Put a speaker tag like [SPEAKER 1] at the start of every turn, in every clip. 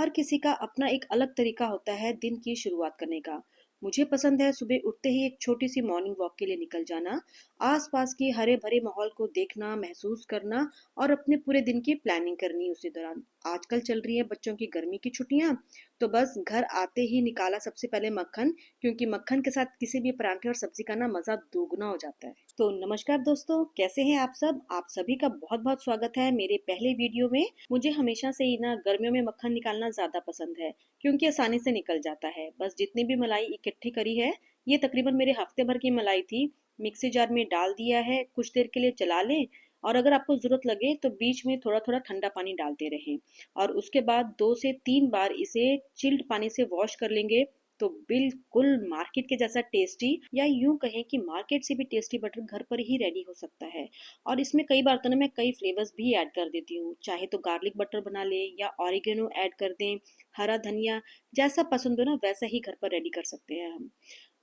[SPEAKER 1] हर किसी का अपना एक अलग तरीका होता है दिन की शुरुआत करने का। मुझे पसंद है सुबह उठते ही एक छोटी सी मॉर्निंग वॉक के लिए निकल जाना, आसपास के हरे भरे माहौल को देखना, महसूस करना और अपने पूरे दिन की प्लानिंग करनी उसी दौरान। आजकल चल रही है बच्चों की गर्मी की छुट्टियां, तो बस घर आते ही निकाला सबसे पहले मक्खन, क्योंकि मक्खन के साथ किसी भी पराठे और सब्जी का ना मजा दोगुना हो जाता है। तो नमस्कार दोस्तों, कैसे हैं आप सब? आप सभी का बहुत बहुत स्वागत है मेरे पहले वीडियो में। मुझे हमेशा से ही ना गर्मियों में मक्खन निकालना ज़्यादा पसंद है, क्योंकि आसानी से निकल जाता है। बस जितनी भी मलाई इकट्ठी करी है, ये तकरीबन मेरे हफ्ते भर की मलाई थी। मिक्सी जार में डाल दिया है, कुछ देर के लिए चला लें और अगर आपको ज़रूरत लगे तो बीच में थोड़ा थोड़ा ठंडा पानी डालते रहें और उसके बाद 2 से 3 बार इसे चिल्ड पानी से वॉश कर लेंगे तो बिल्कुल मार्केट के जैसा टेस्टी, या यूं कहें कि मार्केट से भी टेस्टी बटर घर पर ही रेडी हो सकता है। और इसमें कई बार तो ना मैं कई फ्लेवर्स भी ऐड कर देती हूँ, चाहे तो गार्लिक बटर बना ले या ऑरिगेनो ऐड कर दें, हरा धनिया, जैसा पसंद हो ना वैसा ही घर पर रेडी कर सकते हैं हम।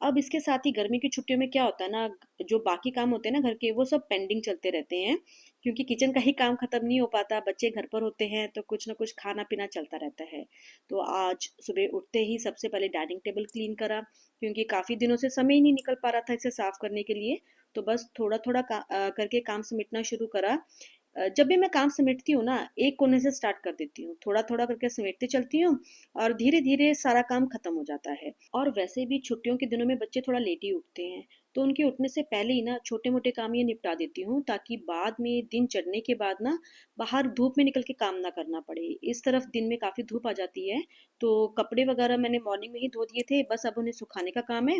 [SPEAKER 1] अब इसके साथ ही गर्मी की छुट्टियों में क्या होता है ना, जो बाकी काम होते हैं ना घर के, वो सब पेंडिंग चलते रहते हैं, क्योंकि किचन का ही काम खत्म नहीं हो पाता। बच्चे घर पर होते हैं तो कुछ ना कुछ खाना पीना चलता रहता है। तो आज सुबह उठते ही सबसे पहले डाइनिंग टेबल क्लीन करा, क्योंकि काफ़ी दिनों से समय ही नहीं निकल पा रहा था इसे साफ करने के लिए। तो बस थोड़ा थोड़ा करके काम समेटना शुरू करा। जब भी मैं काम समेटती हूँ ना, एक कोने से स्टार्ट कर देती हूँ, थोड़ा थोड़ा करके समेटती चलती हूँ और धीरे धीरे सारा काम खत्म हो जाता है। और वैसे भी छुट्टियों के दिनों में बच्चे थोड़ा लेट ही उठते हैं, तो उनके उठने से पहले ही ना छोटे मोटे काम ये निपटा देती हूँ, ताकि बाद में दिन चढ़ने के बाद ना बाहर धूप में निकल के काम ना करना पड़े। इस तरफ दिन में काफ़ी धूप आ जाती है, तो कपड़े वगैरह मैंने मॉर्निंग में ही धो दिए थे, बस अब उन्हें सुखाने का काम है।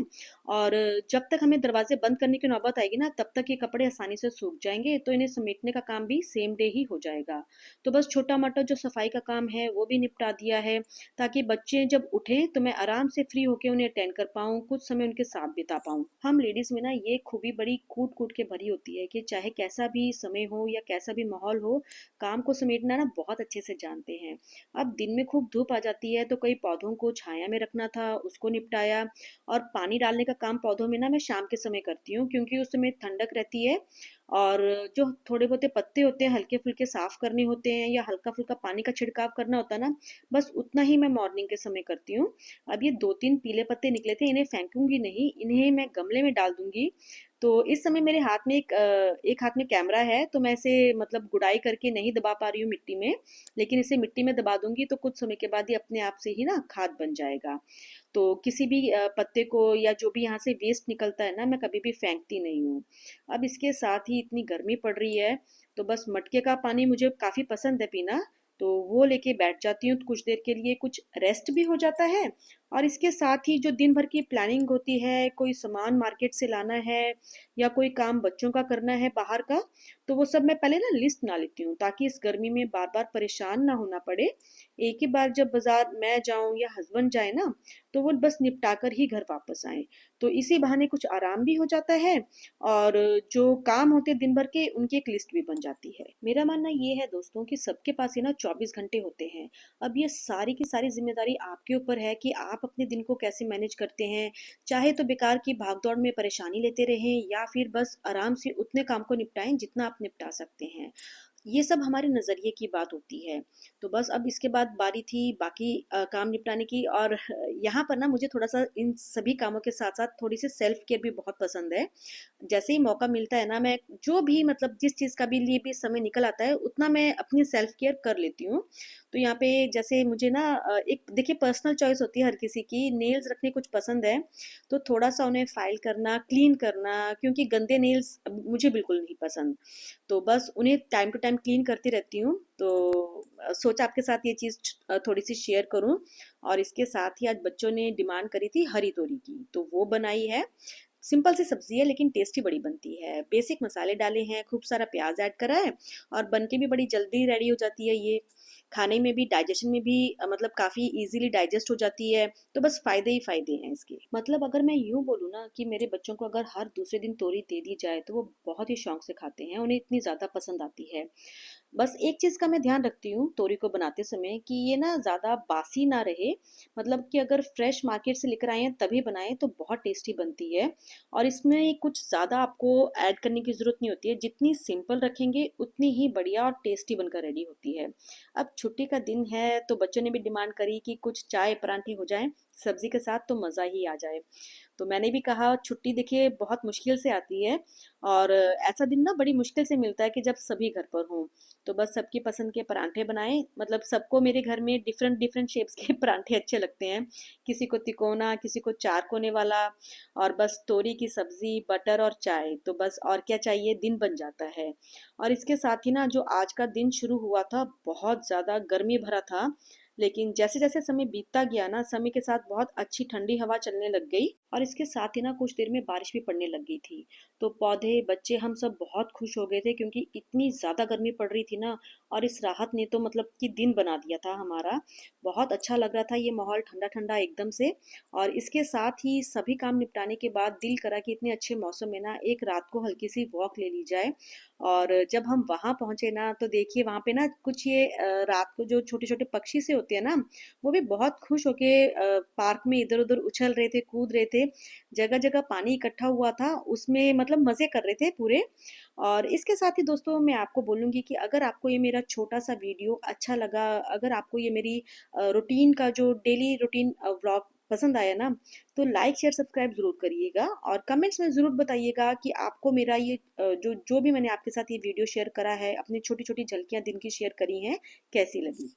[SPEAKER 1] और जब तक हमें दरवाजे बंद करने की नौबत आएगी ना, तब तक ये कपड़े आसानी से सूख जाएंगे, तो इन्हें समेटने का काम भी सेम डे ही हो जाएगा। तो बस छोटा मोटा जो सफाई का काम है वो भी निपटा दिया है, ताकि बच्चे जब उठें तो मैं आराम से फ्री होकर उन्हें अटेंड कर पाऊँ, कुछ समय उनके साथ बिता पाऊँ। हम लेडीज़ में ना ये खूबी बड़ी कूट कूट के भरी होती है कि चाहे कैसा भी समय हो या कैसा भी माहौल हो, काम को समेटना ना बहुत अच्छे से जानते हैं। अब दिन में खूब धूप आ जाती है, तो कई पौधों को छाया में रखना था, उसको निपटाया। और पानी डालने का काम पौधों में ना मैं शाम के समय करती हूँ, क्योंकि उस समय ठंडक रहती है। और जो थोड़े बहुते पत्ते होते हैं हल्के फुल्के साफ करने होते हैं, या हल्का फुल्का पानी का छिड़काव करना होता है ना, बस उतना ही मैं मॉर्निंग के समय करती हूँ। अब ये 2-3 पीले पत्ते निकले थे, इन्हें फेंकूंगी नहीं, इन्हें मैं गमले में डाल दूंगी। तो इस समय मेरे हाथ में एक हाथ में कैमरा है, तो मैं इसे मतलब गुड़ाई करके नहीं दबा पा रही हूँ मिट्टी में, लेकिन इसे मिट्टी में दबा दूंगी तो कुछ समय के बाद ये अपने आप से ही ना खाद बन जाएगा। तो किसी भी पत्ते को या जो भी यहाँ से वेस्ट निकलता है ना, मैं कभी भी फेंकती नहीं हूँ। अब इसके साथ ही इतनी गर्मी पड़ रही है, तो बस मटके का पानी मुझे काफ़ी पसंद है पीना, तो वो लेके बैठ जाती हूँ कुछ देर के लिए, कुछ रेस्ट भी हो जाता है। और इसके साथ ही जो दिन भर की प्लानिंग होती है, कोई सामान मार्केट से लाना है या कोई काम बच्चों का करना है बाहर का, तो वो सब मैं पहले ना लिस्ट बना लेती हूँ, ताकि इस गर्मी में बार बार परेशान ना होना पड़े। एक ही बार जब बाजार मैं जाऊं या हस्बैंड जाए ना, तो वो बस निपटा कर ही घर वापस आए। तो इसी बहाने कुछ आराम भी हो जाता है और जो काम होते हैं दिन भर के, उनकी एक लिस्ट भी बन जाती है। मेरा मानना ये है दोस्तों कि सबके पास ही ना 24 घंटे होते हैं। अब ये सारी की सारी जिम्मेदारी आपके ऊपर है कि आप अपने दिन को कैसे मैनेज करते हैं। चाहे तो बेकार की भागदौड़ में परेशानी लेते रहें, या फिर बस आराम से उतने काम को निपटाएं जितना आप निपटा सकते हैं। ये सब हमारे नज़रिए की बात होती है। तो बस अब इसके बाद बारी थी बाकी काम निपटाने की, और यहाँ पर ना मुझे थोड़ा-सा इन सभी कामों के साथ-साथ थोड़ी-सी सेल्फ केयर भी बहुत पसंद है। जैसे ही मौका मिलता है ना, मैं जो भी मतलब जिस चीज़ का भी लिए भी समय निकल आता है, उतना मैं अपनी सेल्फ केयर कर लेती हूँ। तो यहाँ पे जैसे मुझे ना एक देखिए पर्सनल चॉइस होती है हर किसी की, नेल्स रखने कुछ पसंद है, तो थोड़ा-सा उन्हें फाइल करना, क्लीन करना, क्योंकि गंदे नेल्स मुझे बिल्कुल नहीं पसंद। तो बस उन्हें टाइम टू टाइम क्लीन करती रहती हूँ। तो सोचा आपके साथ ये चीज़ थोड़ी-सी शेयर करूँ। और इसके साथ ही आज बच्चों ने डिमांड करी थी हरी तोरी की, तो वो बनाई है। सिंपल सी सब्ज़ी है लेकिन टेस्टी बड़ी बनती है। बेसिक मसाले डाले हैं, खूब सारा प्याज़ ऐड करा है और बन के भी बड़ी जल्दी रेडी हो जाती है ये। खाने में भी, डाइजेशन में भी मतलब काफ़ी ईज़िली डाइजेस्ट हो जाती है। तो बस फ़ायदे ही फ़ायदे हैं इसके। मतलब अगर मैं यूँ बोलूँ ना कि मेरे बच्चों को अगर हर दूसरे दिन तोरी दे दी जाए, तो वो बहुत ही शौक से खाते हैं, उन्हें इतनी ज़्यादा पसंद आती है। बस एक चीज़ का मैं ध्यान रखती हूँ तोरी को बनाते समय, कि ये ना ज़्यादा बासी ना रहे। मतलब कि अगर फ्रेश मार्केट से लेकर आए हैं तभी बनाएं तो बहुत टेस्टी बनती है। और इसमें कुछ ज़्यादा आपको ऐड करने की ज़रूरत नहीं होती है, जितनी सिंपल रखेंगे उतनी ही बढ़िया और टेस्टी बनकर रेडी होती है। अब छुट्टी का दिन है तो बच्चों ने भी डिमांड करी कि कुछ चाय परांठे हो जाएं सब्जी के साथ तो मज़ा ही आ जाए। तो मैंने भी कहा छुट्टी देखिए बहुत मुश्किल से आती है और ऐसा दिन ना बड़ी मुश्किल से मिलता है कि जब सभी घर पर हों। तो बस सबकी पसंद के परांठे बनाए, मतलब सबको मेरे घर में डिफरेंट डिफरेंट शेप्स के परांठे अच्छे लगते हैं। किसी को तिकोना, किसी को चार कोने वाला, और बस तोरी की सब्जी, बटर और चाय, तो बस और क्या चाहिए, दिन बन जाता है। और इसके साथ ही ना जो आज का दिन शुरू हुआ था बहुत ज़्यादा गर्मी भरा था, लेकिन जैसे जैसे समय बीतता गया ना, समय के साथ बहुत अच्छी ठंडी हवा चलने लग गई और इसके साथ ही ना कुछ देर में बारिश भी पड़ने लग गई थी। तो पौधे, बच्चे, हम सब बहुत खुश हो गए थे क्योंकि इतनी ज़्यादा गर्मी पड़ रही थी ना, और इस राहत ने तो मतलब कि दिन बना दिया था हमारा। बहुत अच्छा लग रहा था ये माहौल ठंडा ठंडा एकदम से। और इसके साथ ही सभी काम निपटाने के बाद दिल करा कि इतने अच्छे मौसम में ना एक रात को हल्की सी वॉक ले ली जाए। और जब हम वहाँ पहुँचे ना तो देखिए वहाँ पे ना कुछ ये रात को जो छोटे-छोटे पक्षी से होते हैं ना, वो भी बहुत खुश होके पार्क में इधर-उधर उछल रहे थे, कूद रहे थे। जगह-जगह पानी इकट्ठा हुआ था, उसमें मतलब मज़े कर रहे थे पूरे। और इसके साथ ही दोस्तों मैं आपको बोलूँगी कि अगर आपको ये मेरा छोटा-सा वीडियो अच्छा लगा, अगर आपको ये मेरी रूटीन का जो डेली रूटीन व्लॉग पसंद आया ना, तो लाइक, शेयर, सब्सक्राइब ज़रूर करिएगा और कमेंट्स में ज़रूर बताइएगा कि आपको मेरा ये जो जो भी मैंने आपके साथ ये वीडियो शेयर करा है, अपनी छोटी-छोटी झलकियाँ दिन की शेयर करी हैं, कैसी लगी।